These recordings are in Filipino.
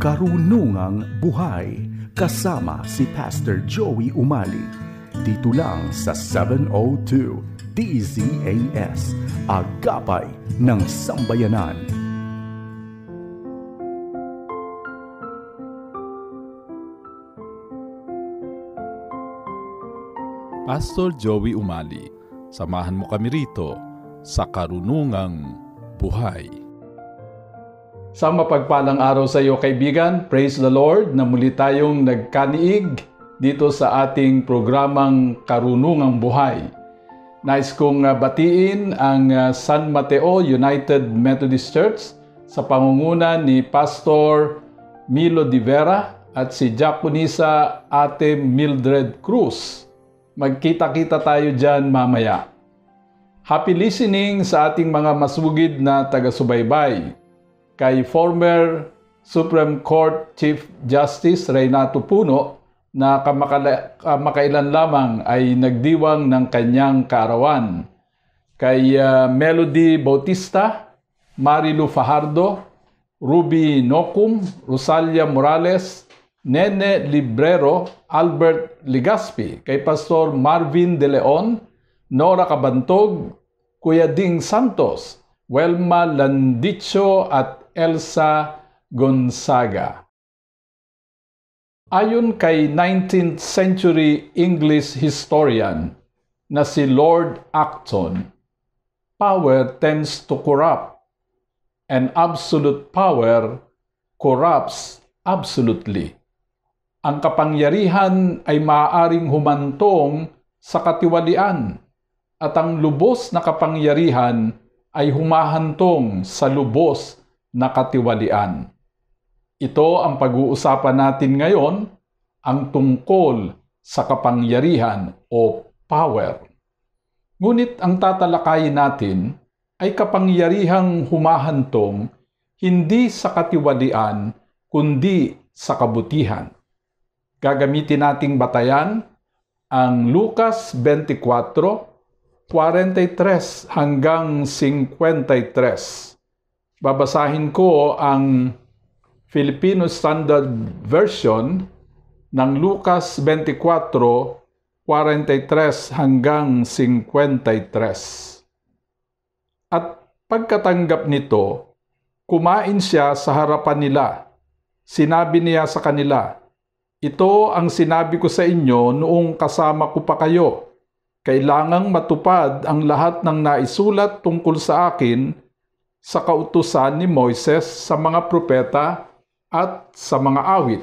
Karunungang Buhay kasama si Pastor Joey Umali. Dito lang sa 702 DZAS, Agapay ng Sambayanan. Pastor Joey Umali, samahan mo kami rito sa Karunungang Buhay. Sa mapagpalang araw sa iyo kaibigan, praise the Lord na muli tayong nagkaniig dito sa ating programang Karunungang Buhay. Nais kong batiin ang San Mateo United Methodist Church sa pangunguna ni Pastor Milo Di Vera at si Diaconisa Ate Mildred Cruz. Magkita-kita tayo dyan mamaya. Happy listening sa ating mga masugid na taga-subaybay. Kay former Supreme Court Chief Justice Reynato Puno na kamakailan lamang ay nagdiwang ng kanyang kaarawan. Kay Melody Bautista, Marilu Fajardo, Ruby Nocum, Rosalia Morales, Nene Librero, Albert Ligaspi, kay Pastor Marvin De Leon, Nora Cabantog, Kuya Ding Santos, Welma Landicho at Elsa Gonzaga. Ayon kay 19th century English historian na si Lord Acton, power tends to corrupt, and absolute power corrupts absolutely. Ang kapangyarihan ay maaaring humantong sa katiwalian, at ang lubos na kapangyarihan ay humahantong sa lubos na katiwalian. Ito ang pag-uusapan natin ngayon, ang tungkol sa kapangyarihan o power. Ngunit ang tatalakayin natin ay kapangyarihang humahantong hindi sa katiwalian kundi sa kabutihan. Gagamitin nating batayan ang Lucas 24:43 hanggang 53. Babasahin ko ang Filipino Standard Version ng Lucas 24:43 hanggang 53. At pagkatanggap nito, kumain siya sa harapan nila. Sinabi niya sa kanila, "Ito ang sinabi ko sa inyo noong kasama ko pa kayo. Kailangang matupad ang lahat ng naisulat tungkol sa akin sa kautusan ni Moises sa mga propeta at sa mga awit."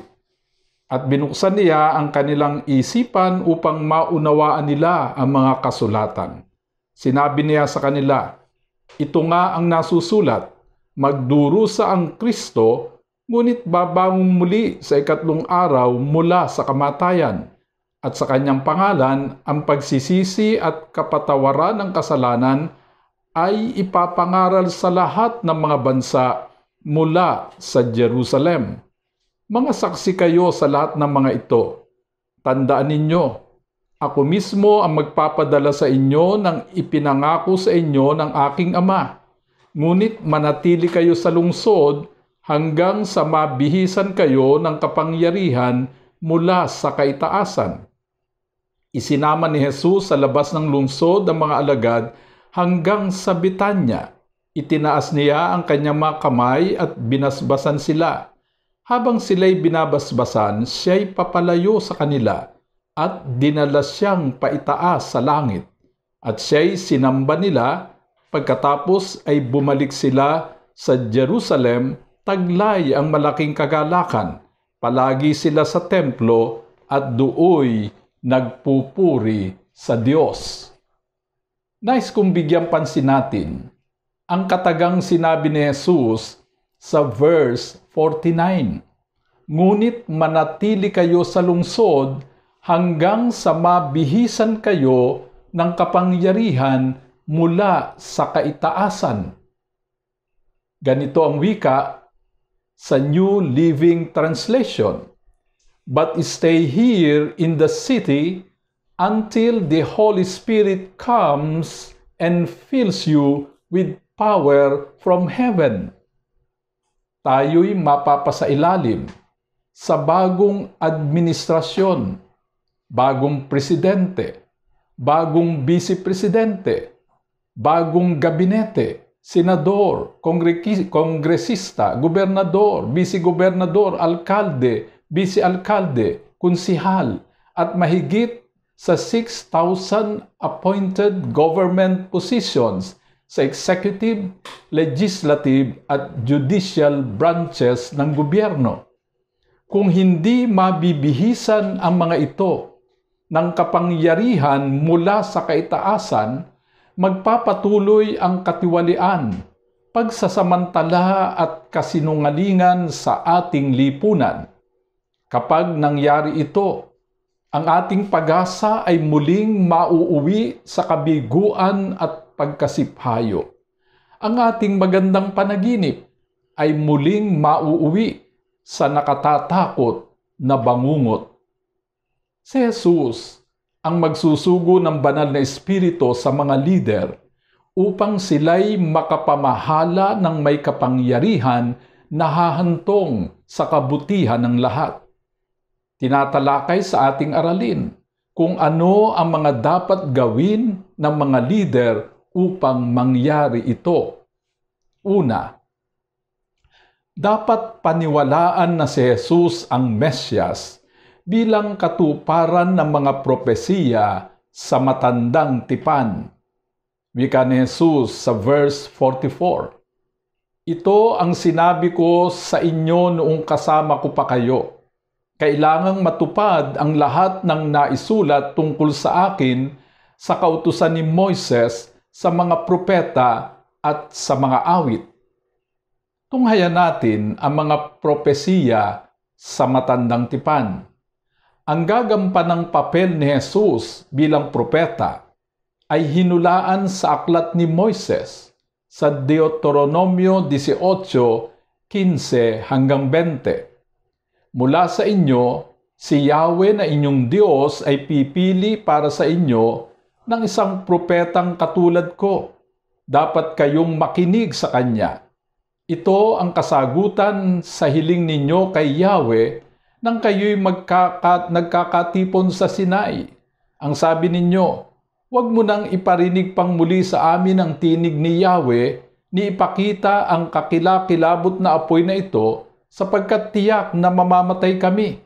At binuksan niya ang kanilang isipan upang maunawaan nila ang mga kasulatan. Sinabi niya sa kanila, "Ito nga ang nasusulat, magdurusa ang Kristo, ngunit babangon muli sa ikatlong araw mula sa kamatayan. At sa kanyang pangalan, ang pagsisisi at kapatawaran ng kasalanan ay ipapangaral sa lahat ng mga bansa mula sa Jerusalem. Mga saksi kayo sa lahat ng mga ito. Tandaan ninyo, ako mismo ang magpapadala sa inyo ng ipinangako sa inyo ng aking Ama. Ngunit manatili kayo sa lungsod hanggang sa mabihisan kayo ng kapangyarihan mula sa kaitaasan." Isinama ni Jesus sa labas ng lungsod ang mga alagad hanggang sa Betanya. Itinaas niya ang kanyang mga kamay at binasbasan sila. Habang sila'y binabasbasan, siya'y papalayo sa kanila at dinala siyang paitaas sa langit. At siya'y sinamba nila, pagkatapos ay bumalik sila sa Jerusalem, taglay ang malaking kagalakan. Palagi sila sa templo at dooy nagpupuri sa Diyos. Nais kong bigyang pansin natin ang katagang sinabi ni Jesus sa verse 49. "Ngunit manatili kayo sa lungsod hanggang sa mabihisan kayo ng kapangyarihan mula sa kaitaasan." Ganito ang wika sa New Living Translation, "But stay here in the city until the Holy Spirit comes and fills you with power from heaven." tayo'y mapapasailalim sa bagong administrasyon, bagong presidente, bagong vice-presidente, bagong gabinete, senador, kongresista, gobernador, vice-gobernador, alkalde, vice-alkalde, konsihal, at mahigit sa 6,000 appointed government positions sa executive, legislative at judicial branches ng gobyerno. Kung hindi mabibihisan ang mga ito ng kapangyarihan mula sa kaitaasan, magpapatuloy ang katiwalian, pagsasamantala at kasinungalingan sa ating lipunan. Kapag nangyari ito, ang ating pag-asa ay muling mauuwi sa kabiguan at pagkasiphayo. Ang ating magandang panaginip ay muling mauuwi sa nakatatakot na bangungot. Si Jesus ang magsusugo ng banal na espiritu sa mga lider upang sila'y makapamahala ng may kapangyarihan na hahantong sa kabutihan ng lahat. Tinatalakay sa ating aralin kung ano ang mga dapat gawin ng mga lider upang mangyari ito. Una, dapat paniwalaan na si Jesus ang Mesyas bilang katuparan ng mga propesiya sa matandang tipan. Wika ni Jesus sa verse 44. Ito ang sinabi ko sa inyo noong kasama ko pa kayo. Kailangang matupad ang lahat ng naisulat tungkol sa akin sa kautusan ni Moises, sa mga propeta at sa mga awit. Tunghayan natin ang mga propesiya sa matandang tipan. Ang gagampanang papel ni Jesus bilang propeta ay hinulaan sa aklat ni Moises sa Deuteronomio 18:15 hanggang 20. Mula sa inyo, si Yahweh na inyong Diyos ay pipili para sa inyo ng isang propetang katulad ko. Dapat kayong makinig sa kanya. Ito ang kasagutan sa hiling ninyo kay Yahweh nang kayo'y nagkakatipon sa Sinai. Ang sabi ninyo, huwag mo nang iparinig pang muli sa amin ang tinig ni Yahweh, ni ipakita ang kakilakilabot na apoy na ito, sapagkat tiyak na mamamatay kami.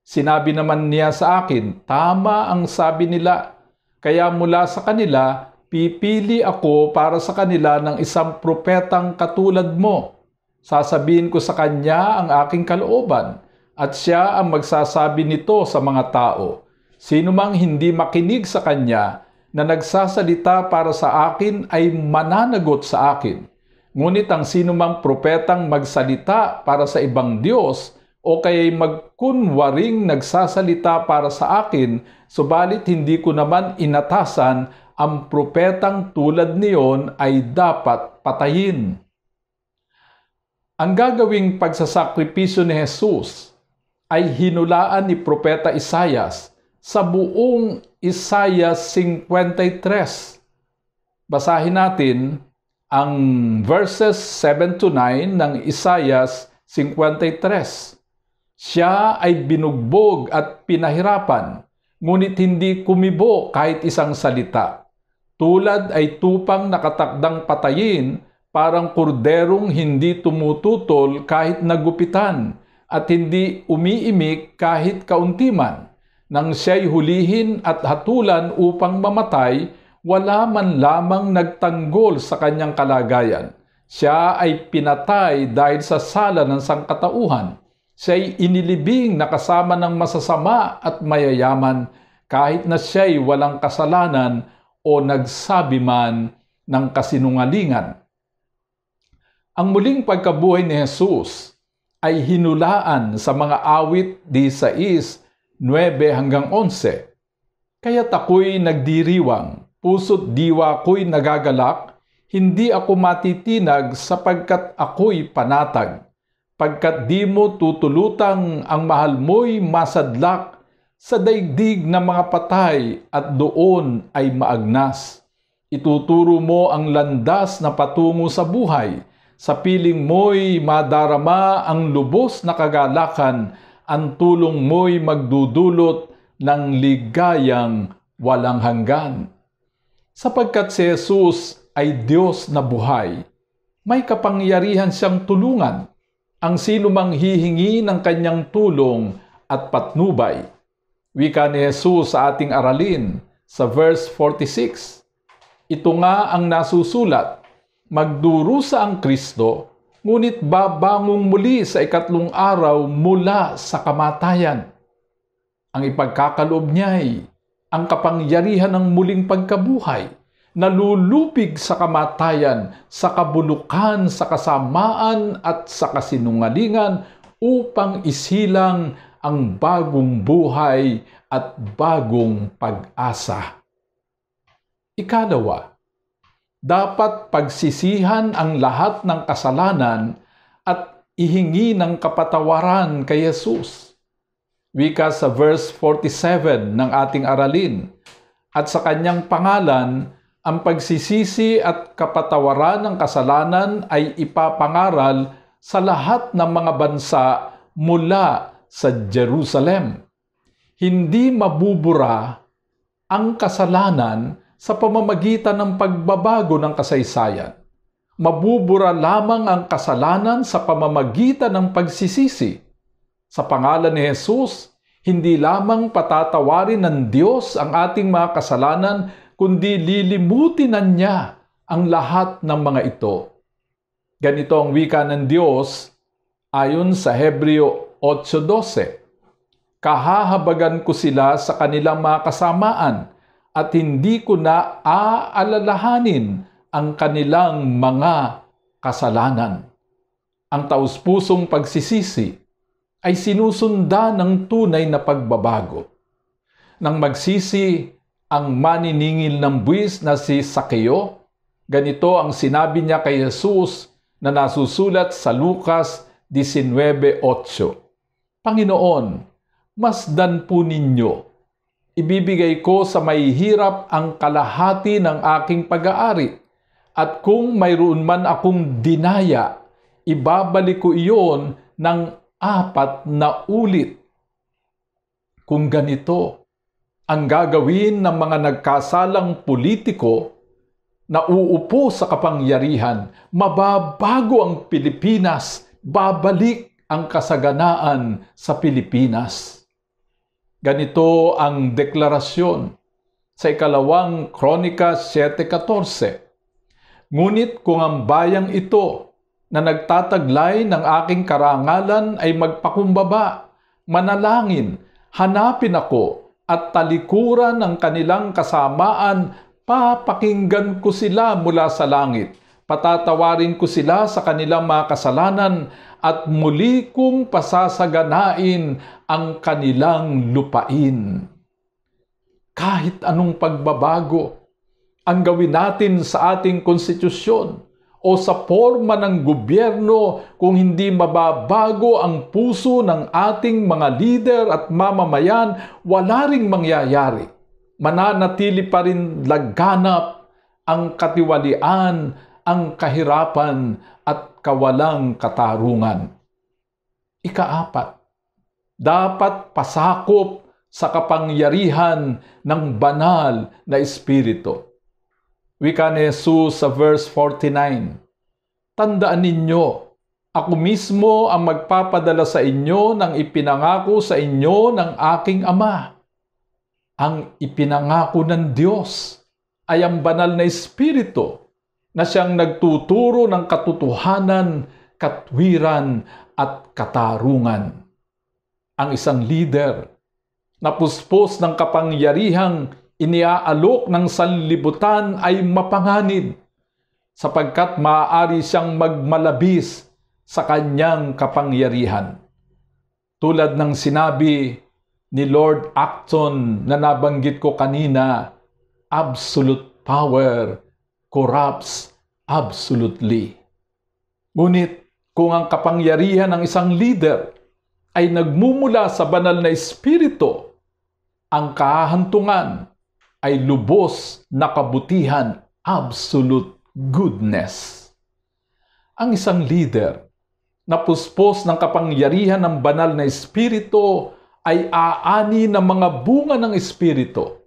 Sinabi naman niya sa akin, tama ang sabi nila. Kaya mula sa kanila, pipili ako para sa kanila ng isang propetang katulad mo. Sasabihin ko sa kanya ang aking kalooban, at siya ang magsasabi nito sa mga tao. Sino mang hindi makinig sa kanya na nagsasalita para sa akin ay mananagot sa akin. Ngunit ang sinumang propetang magsalita para sa ibang Diyos o kaya'y magkunwaring nagsasalita para sa akin, subalit hindi ko naman inatasan, ang propetang tulad niyon ay dapat patayin. Ang gagawing pagsasakripisyo ni Jesus ay hinulaan ni Propeta Isaias sa buong Isaias 53. Basahin natin ang verses 7-9 ng Isaias 53. Siya ay binugbog at pinahirapan, ngunit hindi kumibo kahit isang salita. Tulad ay tupang nakatakdang patayin, parang korderong hindi tumututol kahit nagupitan, at hindi umiimik kahit kauntiman. Nang siya'y hulihin at hatulan upang mamatay, wala man lamang nagtanggol sa kanyang kalagayan. Siya ay pinatay dahil sa sala ng sangkatauhan. Siya'y inilibing na kasama ng masasama at mayayaman, kahit na siya'y walang kasalanan o nagsabi man ng kasinungalingan. Ang muling pagkabuhay ni Jesus ay hinulaan sa mga awit 16:9 hanggang 11. Kaya't ako'y nagdiriwang, puso't diwa ko'y nagagalak, hindi ako matitinag sapagkat ako'y panatag. Pagkat di mo tutulutang ang mahal mo'y masadlak sa daigdig ng mga patay at doon ay maagnas. Ituturo mo ang landas na patungo sa buhay, sa piling mo'y madarama ang lubos na kagalakan, ang tulong mo'y magdudulot ng ligayang walang hanggan. Sapagkat si Jesus ay Diyos na buhay, may kapangyarihan siyang tulungan ang sino mang hihingi ng kanyang tulong at patnubay. Wika ni Jesus sa ating aralin sa verse 46. Ito nga ang nasusulat, magdurusa ang Kristo, ngunit babangong muli sa ikatlong araw mula sa kamatayan. Ang ipagkakaloob niya'y ang kapangyarihan ng muling pagkabuhay, nalulupig sa kamatayan, sa kabulukan, sa kasamaan at sa kasinungalingan upang isilang ang bagong buhay at bagong pag-asa. Ikalawa, dapat pagsisihan ang lahat ng kasalanan at ihingi ng kapatawaran kay Jesus. Wika sa verse 47 ng ating aralin, at sa kanyang pangalan, ang pagsisisi at kapatawaran ng kasalanan ay ipapangaral sa lahat ng mga bansa mula sa Jerusalem. Hindi mabubura ang kasalanan sa pamamagitan ng pagbabago ng kasaysayan. Mabubura lamang ang kasalanan sa pamamagitan ng pagsisisi. Sa pangalan ni Jesus, hindi lamang patatawarin ng Diyos ang ating mga kasalanan, kundi lilimutin na niya ang lahat ng mga ito. Ganito ang wika ng Diyos ayon sa Hebreo 8:12. Kahahabagan ko sila sa kanilang mga kasamaan at hindi ko na aalalahanin ang kanilang mga kasalanan. Ang taus-pusong pagsisisi ay sinusundan ng tunay na pagbabago. Nang magsisi ang maniningil ng buwis na si Sakeo, ganito ang sinabi niya kay Jesus na nasusulat sa Lucas 19:8. Panginoon, masdan po ninyo. Ibibigay ko sa mahihirap ang kalahati ng aking pag-aari, at kung mayroon man akong dinaya, ibabalik ko iyon ng 4 na ulit. Kung ganito ang gagawin ng mga nagkasalang politiko na uupo sa kapangyarihan, mababago ang Pilipinas, babalik ang kasaganaan sa Pilipinas. Ganito ang deklarasyon sa ikalawang Kronika 7:14. Ngunit kung ang bayang ito na nagtataglay ng aking karangalan ay magpakumbaba, manalangin, hanapin ako at talikuran ng kanilang kasamaan, papakinggan ko sila mula sa langit, patatawarin ko sila sa kanilang mga kasalanan at muli kong pasasaganain ang kanilang lupain. Kahit anong pagbabago ang gawin natin sa ating konstitusyon o sa forma ng gobyerno, kung hindi mababago ang puso ng ating mga lider at mamamayan, wala ring mangyayari. Mananatili pa rin laganap ang katiwalian, ang kahirapan at kawalang katarungan. Ika-4, dapat pasakop sa kapangyarihan ng banal na Espiritu. Wika ni Jesus sa verse 49, tandaan ninyo, ako mismo ang magpapadala sa inyo ng ipinangako sa inyo ng aking Ama. Ang ipinangako ng Diyos ay ang banal na Espiritu na siyang nagtuturo ng katotohanan, katwiran at katarungan. Ang isang leader na puspos ng kapangyarihang iniaalok ng sanlibutan ay mapanganib, sapagkat maaari siyang magmalabis sa kanyang kapangyarihan. Tulad ng sinabi ni Lord Acton na nabanggit ko kanina, absolute power corrupts absolutely. Ngunit kung ang kapangyarihan ng isang leader ay nagmumula sa banal na Espiritu, ang kahantungan ay lubos na kabutihan, absolute goodness. Ang isang leader na puspos ng kapangyarihan ng banal na Espiritu ay aani ng mga bunga ng Espiritu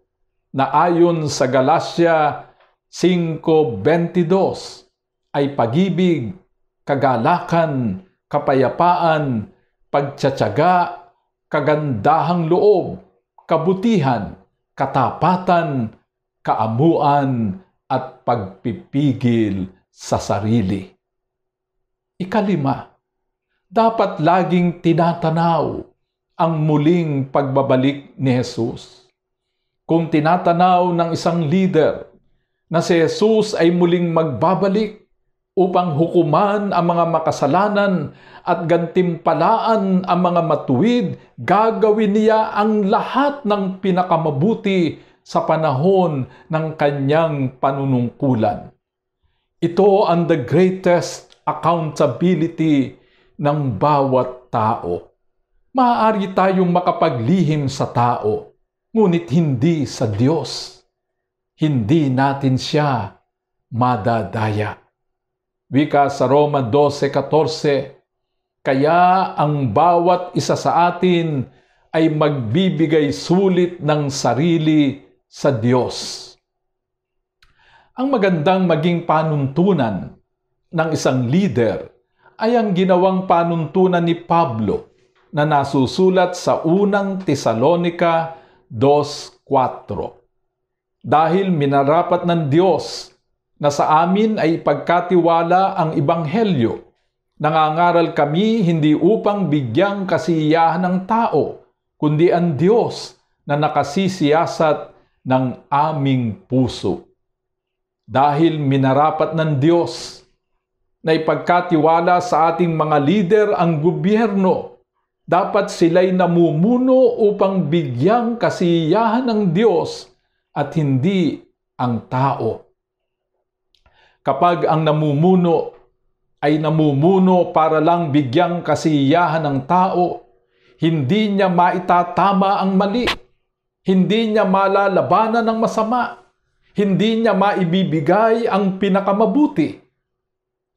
na ayon sa Galatia 5:22 ay pag-ibig, kagalakan, kapayapaan, pagtsatsaga, kagandahang loob, kabutihan, katapatan, kaamuan, at pagpipigil sa sarili. 5, dapat laging tinatanaw ang muling pagbabalik ni Jesus. Kung tinatanaw ng isang leader na si Jesus ay muling magbabalik upang hukuman ang mga makasalanan at gantimpalaan ang mga matuwid, gagawin niya ang lahat ng pinakamabuti sa panahon ng kanyang panunungkulan. Ito ang the greatest accountability ng bawat tao. Maaari tayong makapaglihim sa tao, ngunit hindi sa Diyos. Hindi natin siya madadaya. Wika sa Roma 12:14, kaya ang bawat isa sa atin ay magbibigay sulit ng sarili sa Diyos. Ang magandang maging panuntunan ng isang leader ay ang ginawang panuntunan ni Pablo na nasusulat sa unang Tesalonica 2:4. Dahil minarapat ng Diyos na sa amin ay ipagkatiwala ang Ebanghelyo, nangangaral kami hindi upang bigyang kasiyahan ng tao, kundi ang Diyos na nakasisiyasat ng aming puso. Dahil minarapat ng Diyos na ipagkatiwala sa ating mga lider ang gobyerno, dapat sila'y namumuno upang bigyang kasiyahan ng Diyos at hindi ang tao. Kapag ang namumuno ay namumuno para lang bigyang kasiyahan ng tao, hindi niya maitatama ang mali, hindi niya malalabanan ang masama, hindi niya maibibigay ang pinakamabuti.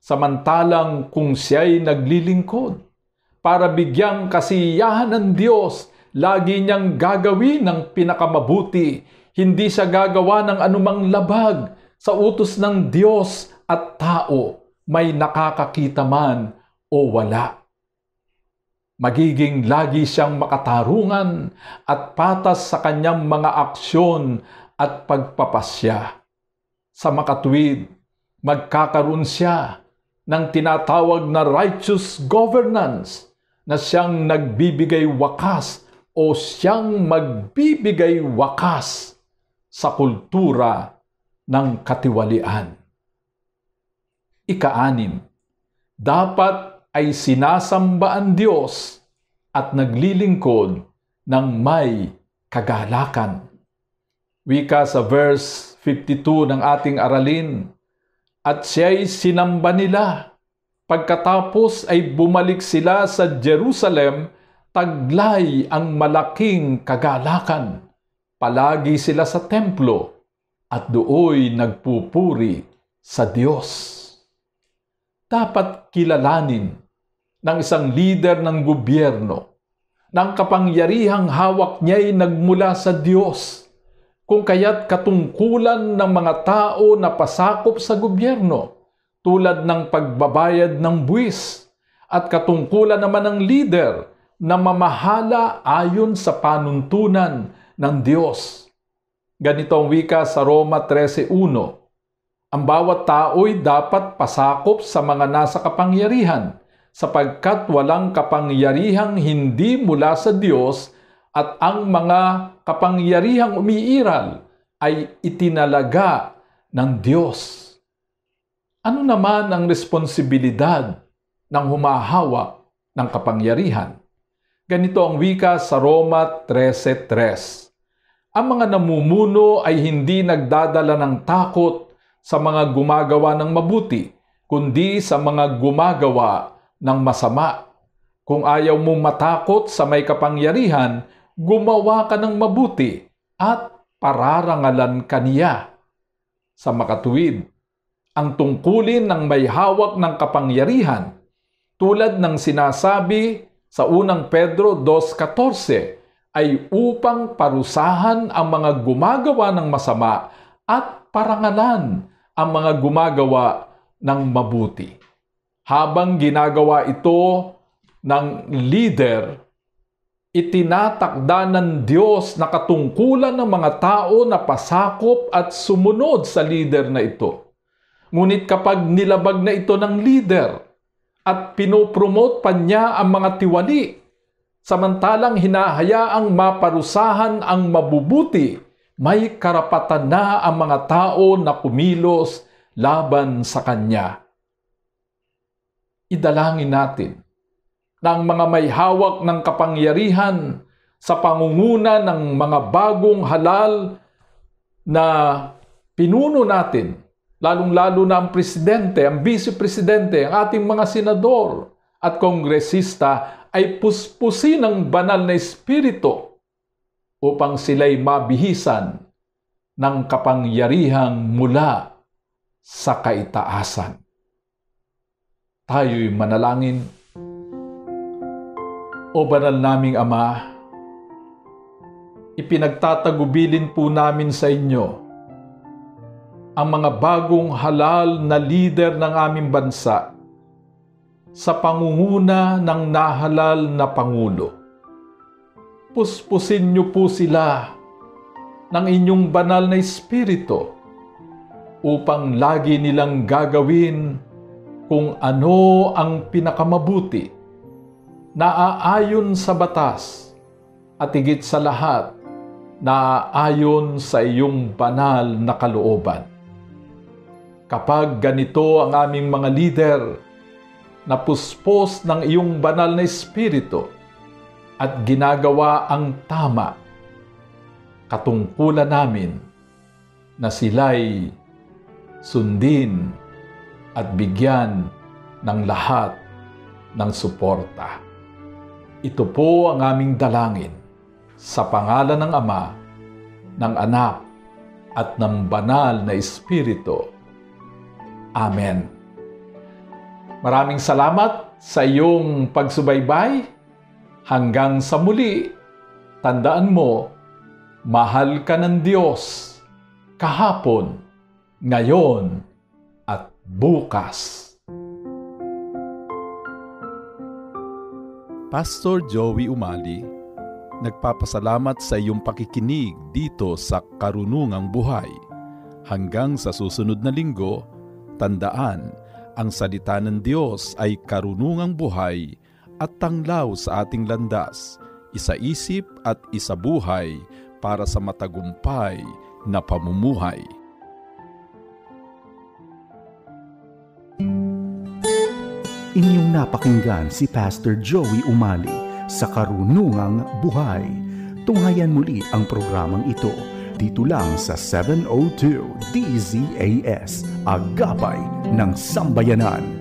Samantalang kung siya'y naglilingkod para bigyang kasiyahan ng Diyos, lagi niyang gagawin ang pinakamabuti, hindi siya gagawa ng anumang labag sa utos ng Diyos at tao, may nakakakita man o wala. Magiging lagi siyang makatarungan at patas sa kanyang mga aksyon at pagpapasya. Sa makatuwid, magkakaroon siya ng tinatawag na righteous governance na siyang nagbibigay wakas o siyang magbibigay wakas sa kultura ng katiwalian. 6, dapat ay sinasamba ang Diyos at naglilingkod ng may kagalakan. Wika sa verse 52 ng ating aralin, at siya'y sinamba nila. Pagkatapos ay bumalik sila sa Jerusalem, taglay ang malaking kagalakan. Palagi sila sa templo at dooy nagpupuri sa Diyos. Dapat kilalanin ng isang leader ng gobyerno na ang kapangyarihang hawak niya'y nagmula sa Diyos, kung kaya't katungkulan ng mga tao na pasakop sa gobyerno tulad ng pagbabayad ng buwis at katungkulan naman ng leader na mamahala ayon sa panuntunan ng Diyos. Ganito ang wika sa Roma 13:1. Ang bawat tao'y dapat pasakop sa mga nasa kapangyarihan, sapagkat walang kapangyarihang hindi mula sa Diyos at ang mga kapangyarihang umiiral ay itinalaga ng Diyos. Ano naman ang responsibilidad ng humahawak ng kapangyarihan? Ganito ang wika sa Roma 13:3. Ang mga namumuno ay hindi nagdadala ng takot sa mga gumagawa ng mabuti, kundi sa mga gumagawa ng masama. Kung ayaw mong matakot sa may kapangyarihan, gumawa ka ng mabuti at pararangalan ka niya. Sa makatuwid, ang tungkulin ng may hawak ng kapangyarihan tulad ng sinasabi sa unang Pedro 2:14 ay upang parusahan ang mga gumagawa ng masama at parangalan ang mga gumagawa ng mabuti. Habang ginagawa ito ng leader, itinatakda ng Diyos na katungkulan ng mga tao na pasakop at sumunod sa leader na ito. Ngunit kapag nilabag na ito ng leader at pinopromote pa niya ang mga tiwali, samantalang hinahayaang maparusahan ang mabubuti, may karapatan na ang mga tao na kumilos laban sa kanya. Idalangin natin na ang mga may hawak ng kapangyarihan sa pangunguna ng mga bagong halal na pinuno natin, lalong-lalo na ang presidente, ang vice-presidente, ang ating mga senador at kongresista ay puspusin ng banal na espiritu upang sila'y mabihisan ng kapangyarihang mula sa kaitaasan. Tayo'y manalangin. O banal naming Ama, ipinagtatagubilin po namin sa inyo ang mga bagong halal na lider ng aming bansa sa pangunguna ng nahalal na Pangulo. Puspusin niyo po sila ng inyong banal na espiritu upang lagi nilang gagawin kung ano ang pinakamabuti, naaayon sa batas at higit sa lahat, naaayon sa iyong banal na kalooban. Kapag ganito ang aming mga lider na puspos ng iyong banal na espiritu at ginagawa ang tama, katungkulan namin na sila'y sundin at bigyan ng lahat ng suporta. Ito po ang aming dalangin sa pangalan ng Ama, ng Anak, at ng Banal na Espiritu. Amen. Maraming salamat sa iyong pagsubaybay. Hanggang sa muli, tandaan mo, mahal ka ng Diyos kahapon, ngayon, at bukas. Pastor Joey Umali, nagpapasalamat sa iyong pakikinig dito sa Karunungang Buhay. Hanggang sa susunod na linggo, tandaan, ang salita ng Diyos ay karunungang buhay at tanglaw sa ating landas, isa-isip at isa-buhay para sa matagumpay na pamumuhay. Inyong napakinggan si Pastor Joey Umali sa Karunungang Buhay. Tunghayan muli ang programang ito dito lang sa 702 DZAS, Agapay ng Sambayanan.